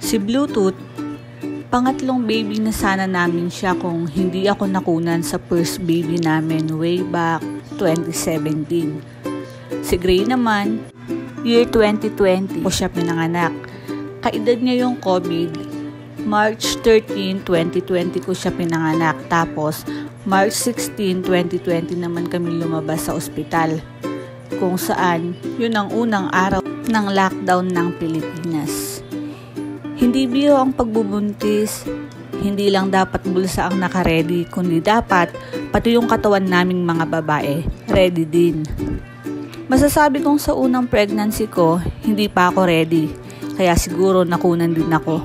Si Bluetooth, pangatlong baby na sana namin siya kung hindi ako nakunan sa first baby namin way back 2017. Si Gray naman, year 2020 ko siya pinanganak. Kaedad niya yung COVID. March 13, 2020 ko siya pinanganak. Tapos, March 16, 2020 naman kami lumabas sa ospital. Kung saan, yun ang unang araw ng lockdown ng Pilipinas. Hindi biro ang pagbubuntis, hindi lang dapat bulsa ang naka-ready, kundi dapat pati yung katawan naming mga babae, ready din. Masasabi kong sa unang pregnancy ko, hindi pa ako ready, kaya siguro nakunan din ako.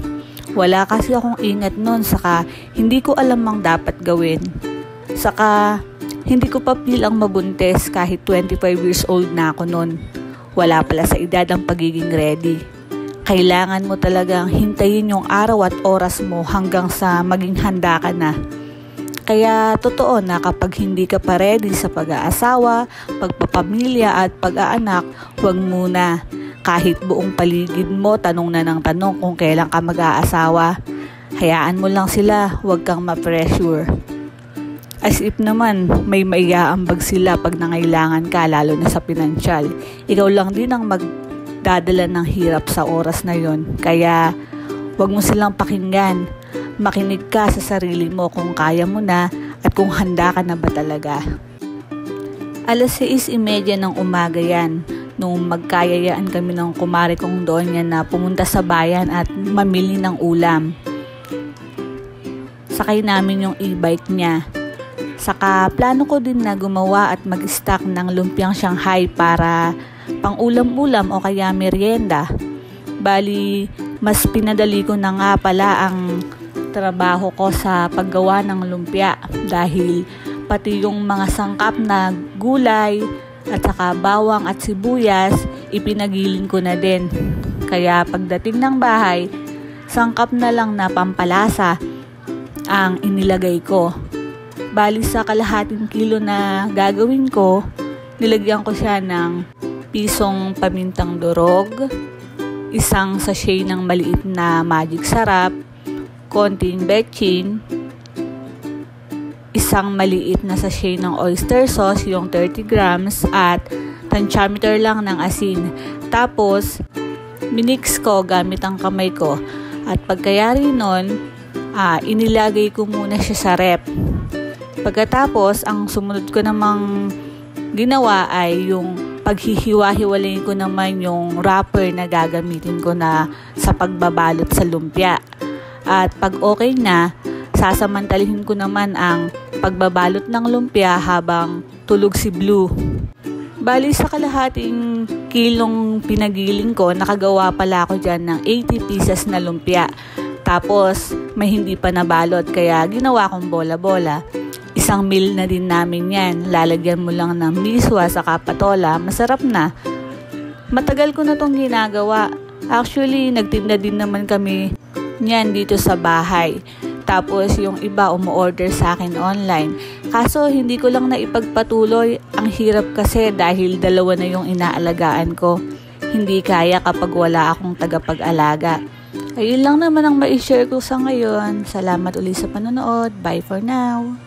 Wala kasi akong ingat nun, saka hindi ko alam ang dapat gawin. Saka hindi ko pa feel ang mabuntis kahit 25 years old na ako nun. Wala pala sa edad ang pagiging ready. Kailangan mo talagang hintayin yung araw at oras mo hanggang sa maging handa ka na. Kaya totoo na kapag hindi ka pa ready sa pag-aasawa, pagpapamilya at pag-aanak, huwag muna. Kahit buong paligid mo tanong na ng tanong kung kailan ka mag-aasawa. Hayaan mo lang sila, huwag kang ma-pressure. As if naman may maiaambag sila pag nangailangan ka, lalo na sa pinansyal. Ikaw lang din ang magdadala ng hirap sa oras na yon. Kaya huwag mo silang pakinggan. Makinig ka sa sarili mo kung kaya mo na at kung handa ka na ba talaga. 6:30 ng umaga yan. Nung magkayayaan kami ng kumare kong Donya na pumunta sa bayan at mamili ng ulam. Sakay namin yung e-bike niya. Saka plano ko din na gumawa at mag-stock ng lumpiang Shanghai para pang ulam-ulam o kaya merienda. Bali, mas pinadali ko na nga pala ang trabaho ko sa paggawa ng lumpia dahil pati yung mga sangkap na gulay at saka bawang at sibuyas ipinagiling ko na din. Kaya pagdating ng bahay, sangkap na lang na pampalasa ang inilagay ko. Bali sa kalahating kilo na gagawin ko, nilagyan ko siya ng pisong pamintang durog, isang sachet ng maliit na magic sarap, konting betchin, isang maliit na sachet ng oyster sauce, yung 30 grams, at tantiameter lang ng asin. Tapos, minix ko gamit ang kamay ko. At pagkayari nun, inilagay ko muna siya sa rep. Pagkatapos, ang sumunod ko namang ginawa ay yung paghihiwa-hiwalayin ko naman yung wrapper na gagamitin ko na sa pagbabalot sa lumpia. At pag okay na, sasamantalihin ko naman ang pagbabalot ng lumpia habang tulog si Blue. Bali sa kalahating kilong pinagiling ko, nakagawa pala ako dyan ng 80 pieces na lumpia. Tapos may hindi pa nabalot kaya ginawa kong bola-bola. Isang meal na din namin yan. Lalagyan mo lang ng miswa sa patola, masarap na. Matagal ko na tong ginagawa. Actually, nagtinda din naman kami niyan dito sa bahay. Tapos yung iba umu-order sa akin online. Kaso hindi ko lang naipagpatuloy. Ang hirap kasi dahil dalawa na yung inaalagaan ko. Hindi kaya kapag wala akong tagapag-alaga. Ayun lang naman ang ma-share ko sa ngayon. Salamat ulit sa panonood. Bye for now.